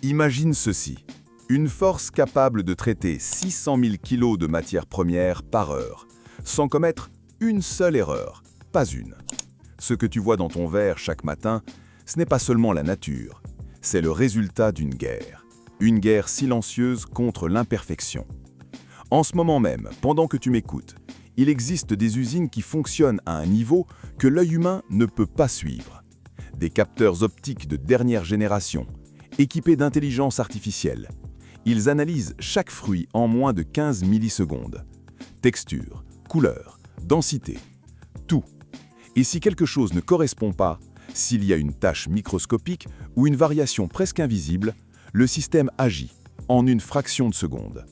Imagine ceci. Une force capable de traiter 600 000 kg de matières premières par heure, sans commettre une seule erreur, pas une. Ce que tu vois dans ton verre chaque matin, ce n'est pas seulement la nature, c'est le résultat d'une guerre. Une guerre silencieuse contre l'imperfection. En ce moment même, pendant que tu m'écoutes, il existe des usines qui fonctionnent à un niveau que l'œil humain ne peut pas suivre. Des capteurs optiques de dernière génération, équipés d'intelligence artificielle. Ils analysent chaque fruit en moins de 15 millisecondes. Texture, couleur, densité, tout. Et si quelque chose ne correspond pas, s'il y a une tache microscopique ou une variation presque invisible, le système agit en une fraction de seconde.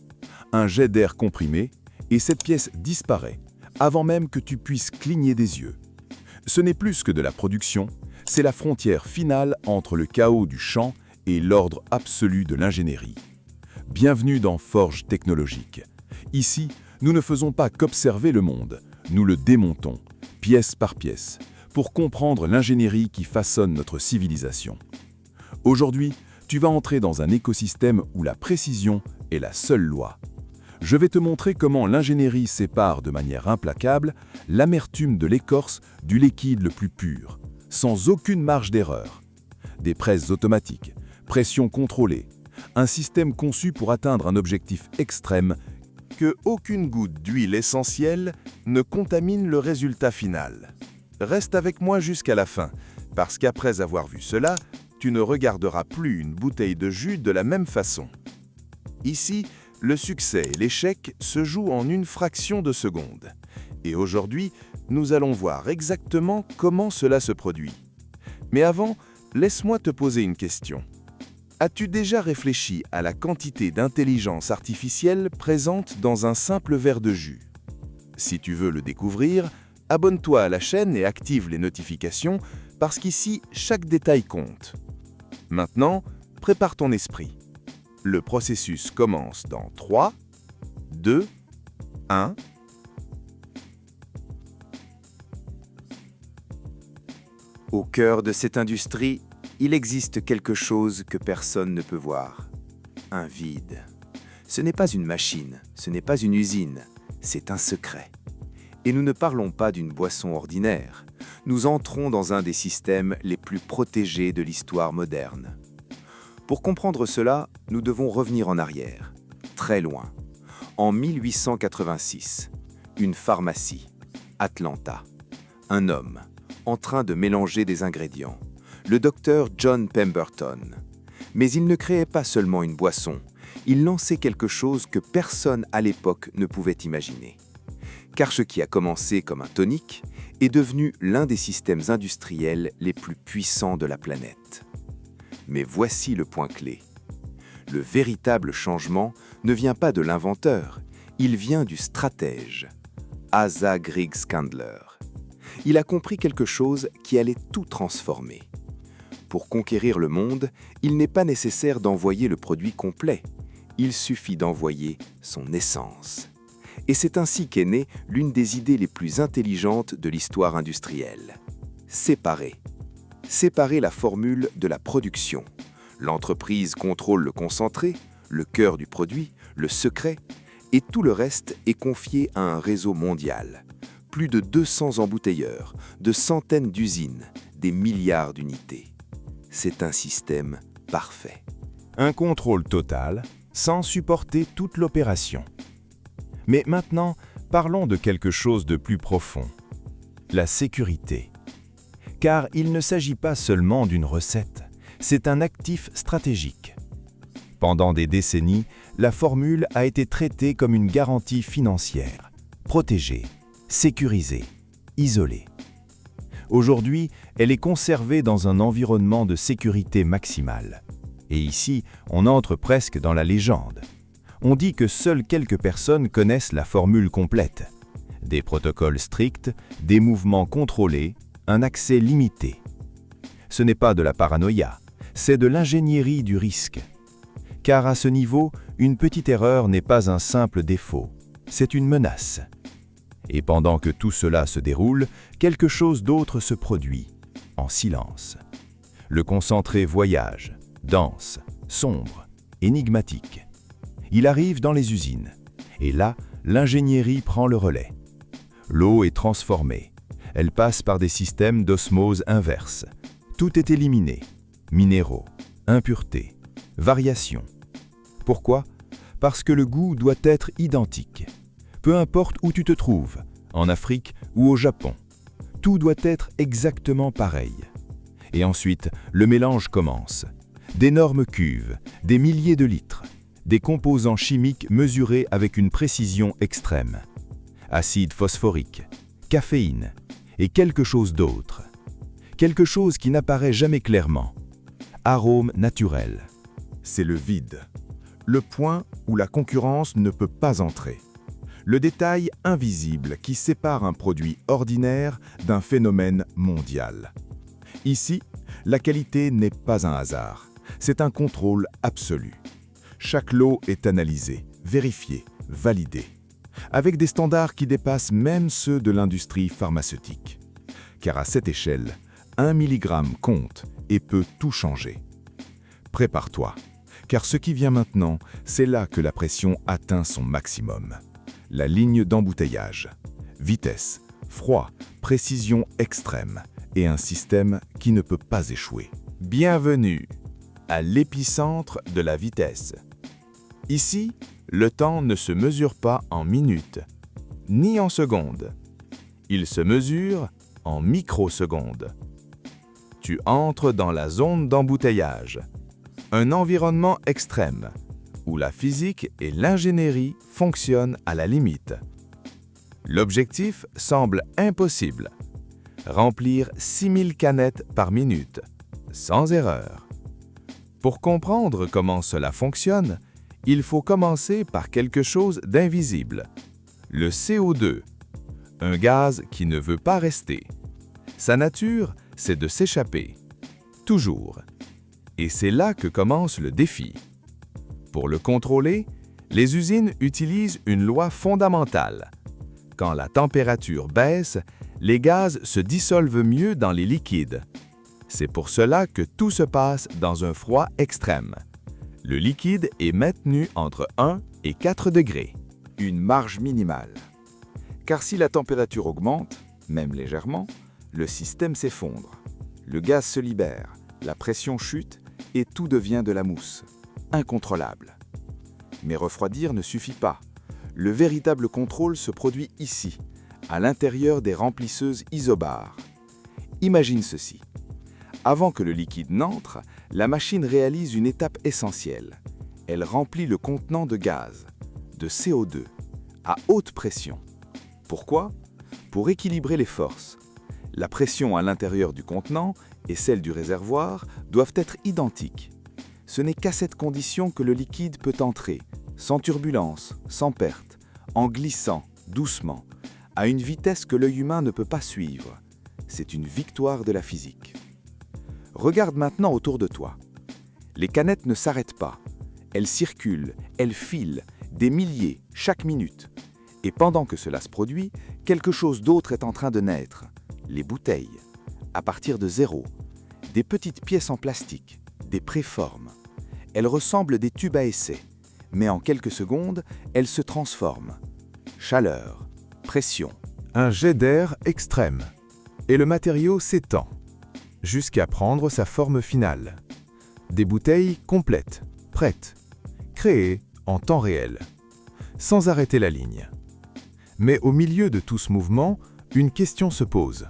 Un jet d'air comprimé et cette pièce disparaît avant même que tu puisses cligner des yeux. Ce n'est plus que de la production, c'est la frontière finale entre le chaos du champ et l'ordre absolu de l'ingénierie. Bienvenue dans Forge Technologique. Ici, nous ne faisons pas qu'observer le monde, nous le démontons, pièce par pièce, pour comprendre l'ingénierie qui façonne notre civilisation. Aujourd'hui, tu vas entrer dans un écosystème où la précision est la seule loi. Je vais te montrer comment l'ingénierie sépare de manière implacable l'amertume de l'écorce du liquide le plus pur, sans aucune marge d'erreur. Des presses automatiques, pression contrôlée, un système conçu pour atteindre un objectif extrême, que aucune goutte d'huile essentielle ne contamine le résultat final. Reste avec moi jusqu'à la fin, parce qu'après avoir vu cela, tu ne regarderas plus une bouteille de jus de la même façon. Ici, le succès et l'échec se jouent en une fraction de seconde. Et aujourd'hui, nous allons voir exactement comment cela se produit. Mais avant, laisse-moi te poser une question. As-tu déjà réfléchi à la quantité d'intelligence artificielle présente dans un simple verre de jus? Si tu veux le découvrir, abonne-toi à la chaîne et active les notifications parce qu'ici, chaque détail compte. Maintenant, prépare ton esprit. Le processus commence dans 3, 2, 1. Au cœur de cette industrie, il existe quelque chose que personne ne peut voir. Un vide. Ce n'est pas une machine, ce n'est pas une usine, c'est un secret. Et nous ne parlons pas d'une boisson ordinaire. Nous entrons dans un des systèmes les plus protégés de l'histoire moderne. Pour comprendre cela, nous devons revenir en arrière, très loin. En 1886, une pharmacie, Atlanta. Un homme, en train de mélanger des ingrédients, le docteur John Pemberton. Mais il ne créait pas seulement une boisson, il lançait quelque chose que personne à l'époque ne pouvait imaginer. Car ce qui a commencé comme un tonique est devenu l'un des systèmes industriels les plus puissants de la planète. Mais voici le point clé. Le véritable changement ne vient pas de l'inventeur, il vient du stratège, Asa Griggs Candler. Il a compris quelque chose qui allait tout transformer. Pour conquérir le monde, il n'est pas nécessaire d'envoyer le produit complet, il suffit d'envoyer son essence. Et c'est ainsi qu'est née l'une des idées les plus intelligentes de l'histoire industrielle. Séparer. Séparer la formule de la production. L'entreprise contrôle le concentré, le cœur du produit, le secret, et tout le reste est confié à un réseau mondial. Plus de 200 embouteilleurs, de centaines d'usines, des milliards d'unités. C'est un système parfait. Un contrôle total, sans supporter toute l'opération. Mais maintenant, parlons de quelque chose de plus profond. La sécurité. Car il ne s'agit pas seulement d'une recette, c'est un actif stratégique. Pendant des décennies, la formule a été traitée comme une garantie financière, protégée, sécurisée, isolée. Aujourd'hui, elle est conservée dans un environnement de sécurité maximale. Et ici, on entre presque dans la légende. On dit que seules quelques personnes connaissent la formule complète. Des protocoles stricts, des mouvements contrôlés, un accès limité. Ce n'est pas de la paranoïa, c'est de l'ingénierie du risque. Car à ce niveau, une petite erreur n'est pas un simple défaut, c'est une menace. Et pendant que tout cela se déroule, quelque chose d'autre se produit, en silence. Le concentré voyage, danse, sombre, énigmatique. Il arrive dans les usines, et là, l'ingénierie prend le relais. L'eau est transformée. Elle passe par des systèmes d'osmose inverse. Tout est éliminé. Minéraux, impuretés, variations. Pourquoi? Parce que le goût doit être identique. Peu importe où tu te trouves, en Afrique ou au Japon, tout doit être exactement pareil. Et ensuite, le mélange commence. D'énormes cuves, des milliers de litres, des composants chimiques mesurés avec une précision extrême. Acide phosphorique, caféine et quelque chose d'autre. Quelque chose qui n'apparaît jamais clairement. Arôme naturel. C'est le vide. Le point où la concurrence ne peut pas entrer. Le détail invisible qui sépare un produit ordinaire d'un phénomène mondial. Ici, la qualité n'est pas un hasard, c'est un contrôle absolu. Chaque lot est analysé, vérifié, validé, avec des standards qui dépassent même ceux de l'industrie pharmaceutique. Car à cette échelle, 1 milligramme compte et peut tout changer. Prépare-toi, car ce qui vient maintenant, c'est là que la pression atteint son maximum. La ligne d'embouteillage. Vitesse, froid, précision extrême et un système qui ne peut pas échouer. Bienvenue à l'épicentre de la vitesse. Ici, le temps ne se mesure pas en minutes, ni en secondes. Il se mesure en microsecondes. Tu entres dans la zone d'embouteillage, un environnement extrême, où la physique et l'ingénierie fonctionnent à la limite. L'objectif semble impossible. Remplir 6000 canettes par minute, sans erreur. Pour comprendre comment cela fonctionne, il faut commencer par quelque chose d'invisible. Le CO2, un gaz qui ne veut pas rester. Sa nature, c'est de s'échapper. Toujours. Et c'est là que commence le défi. Pour le contrôler, les usines utilisent une loi fondamentale. Quand la température baisse, les gaz se dissolvent mieux dans les liquides. C'est pour cela que tout se passe dans un froid extrême. Le liquide est maintenu entre 1 et 4 degrés. Une marge minimale. Car si la température augmente, même légèrement, le système s'effondre. Le gaz se libère, la pression chute et tout devient de la mousse. Incontrôlable. Mais refroidir ne suffit pas. Le véritable contrôle se produit ici, à l'intérieur des remplisseuses isobars. Imagine ceci. Avant que le liquide n'entre, la machine réalise une étape essentielle. Elle remplit le contenant de gaz, de CO2, à haute pression. Pourquoi? Pour équilibrer les forces. La pression à l'intérieur du contenant et celle du réservoir doivent être identiques. Ce n'est qu'à cette condition que le liquide peut entrer, sans turbulence, sans perte, en glissant, doucement, à une vitesse que l'œil humain ne peut pas suivre. C'est une victoire de la physique. Regarde maintenant autour de toi. Les canettes ne s'arrêtent pas. Elles circulent, elles filent, des milliers chaque minute. Et pendant que cela se produit, quelque chose d'autre est en train de naître. Les bouteilles, à partir de zéro, des petites pièces en plastique, des préformes. Elles ressemblent des tubes à essai, mais en quelques secondes, elles se transforment. Chaleur, pression. Un jet d'air extrême. Et le matériau s'étend, jusqu'à prendre sa forme finale. Des bouteilles complètes, prêtes, créées en temps réel, sans arrêter la ligne. Mais au milieu de tout ce mouvement, une question se pose.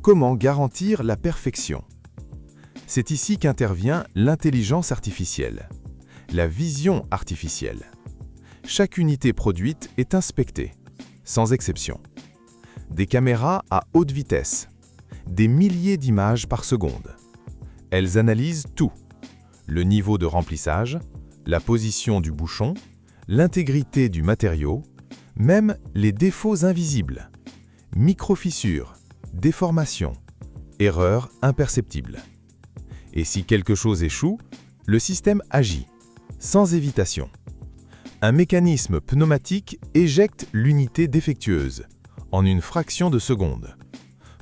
Comment garantir la perfection? C'est ici qu'intervient l'intelligence artificielle, la vision artificielle. Chaque unité produite est inspectée, sans exception. Des caméras à haute vitesse, des milliers d'images par seconde. Elles analysent tout, le niveau de remplissage, la position du bouchon, l'intégrité du matériau, même les défauts invisibles, micro-fissures, déformations, erreurs imperceptibles. Et si quelque chose échoue, le système agit, sans hésitation. Un mécanisme pneumatique éjecte l'unité défectueuse, en une fraction de seconde,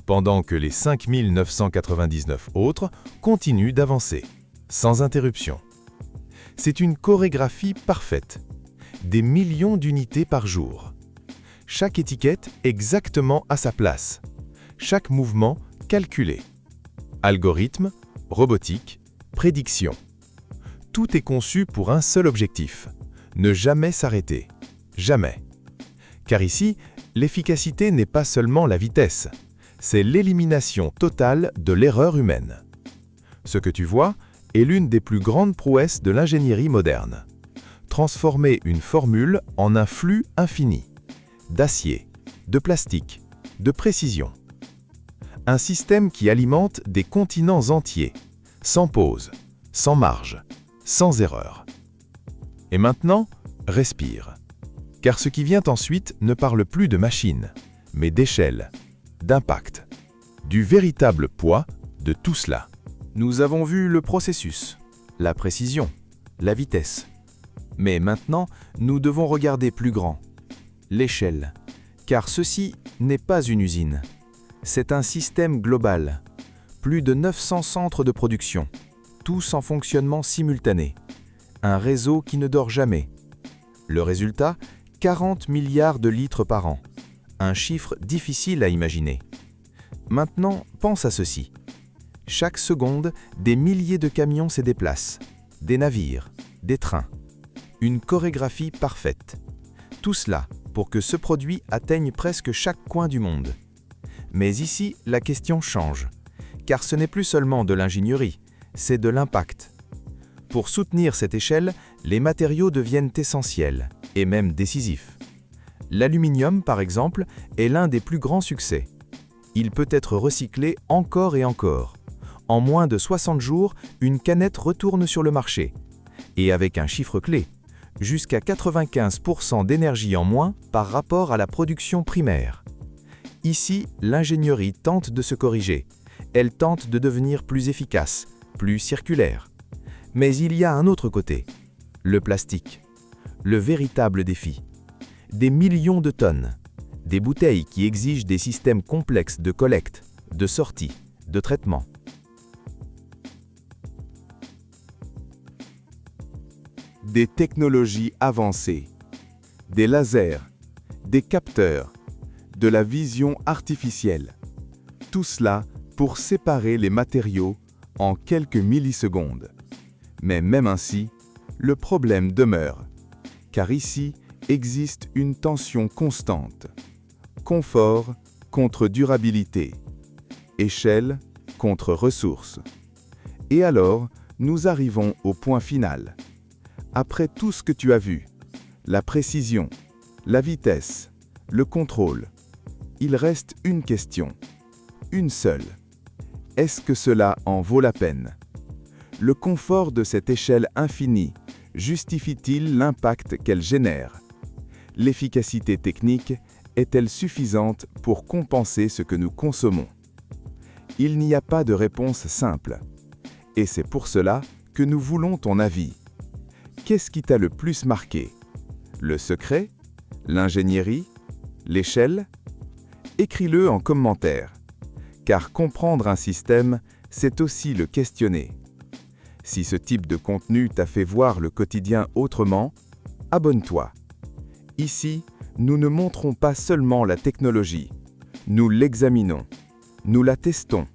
pendant que les 5999 autres continuent d'avancer, sans interruption. C'est une chorégraphie parfaite. Des millions d'unités par jour. Chaque étiquette exactement à sa place. Chaque mouvement calculé. Algorithme, robotique, prédiction. Tout est conçu pour un seul objectif. Ne jamais s'arrêter. Jamais. Car ici, l'efficacité n'est pas seulement la vitesse. C'est l'élimination totale de l'erreur humaine. Ce que tu vois est l'une des plus grandes prouesses de l'ingénierie moderne. Transformer une formule en un flux infini. D'acier, de plastique, de précision. Un système qui alimente des continents entiers, sans pause, sans marge, sans erreur. Et maintenant, respire. Car ce qui vient ensuite ne parle plus de machine, mais d'échelle, d'impact, du véritable poids de tout cela. Nous avons vu le processus, la précision, la vitesse. Mais maintenant, nous devons regarder plus grand. L'échelle. Car ceci n'est pas une usine. C'est un système global. Plus de 900 centres de production, tous en fonctionnement simultané. Un réseau qui ne dort jamais. Le résultat, 40 milliards de litres par an. Un chiffre difficile à imaginer. Maintenant, pense à ceci. Chaque seconde, des milliers de camions se déplacent. Des navires, des trains. Une chorégraphie parfaite. Tout cela pour que ce produit atteigne presque chaque coin du monde. Mais ici, la question change. Car ce n'est plus seulement de l'ingénierie, c'est de l'impact. Pour soutenir cette échelle, les matériaux deviennent essentiels, et même décisifs. L'aluminium, par exemple, est l'un des plus grands succès. Il peut être recyclé encore et encore. En moins de 60 jours, une canette retourne sur le marché. Et avec un chiffre clé, jusqu'à 95% d'énergie en moins par rapport à la production primaire. Ici, l'ingénierie tente de se corriger. Elle tente de devenir plus efficace, plus circulaire. Mais il y a un autre côté, le plastique, le véritable défi. Des millions de tonnes, des bouteilles qui exigent des systèmes complexes de collecte, de sortie, de traitement. Des technologies avancées, des lasers, des capteurs, de la vision artificielle. Tout cela pour séparer les matériaux en quelques millisecondes. Mais même ainsi, le problème demeure, car ici existe une tension constante. Confort contre durabilité, échelle contre ressources. Et alors, nous arrivons au point final. Après tout ce que tu as vu, la précision, la vitesse, le contrôle, il reste une question, une seule. Est-ce que cela en vaut la peine? Le confort de cette échelle infinie justifie-t-il l'impact qu'elle génère? L'efficacité technique est-elle suffisante pour compenser ce que nous consommons? Il n'y a pas de réponse simple. Et c'est pour cela que nous voulons ton avis. Qu'est-ce qui t'a le plus marqué? Le secret? L'ingénierie? L'échelle? Écris-le en commentaire. Car comprendre un système, c'est aussi le questionner. Si ce type de contenu t'a fait voir le quotidien autrement, abonne-toi. Ici, nous ne montrons pas seulement la technologie, nous l'examinons, nous la testons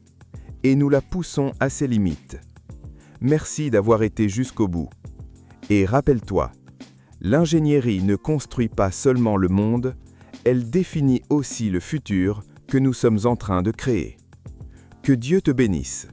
et nous la poussons à ses limites. Merci d'avoir été jusqu'au bout. Et rappelle-toi, l'ingénierie ne construit pas seulement le monde, elle définit aussi le futur que nous sommes en train de créer. Que Dieu te bénisse.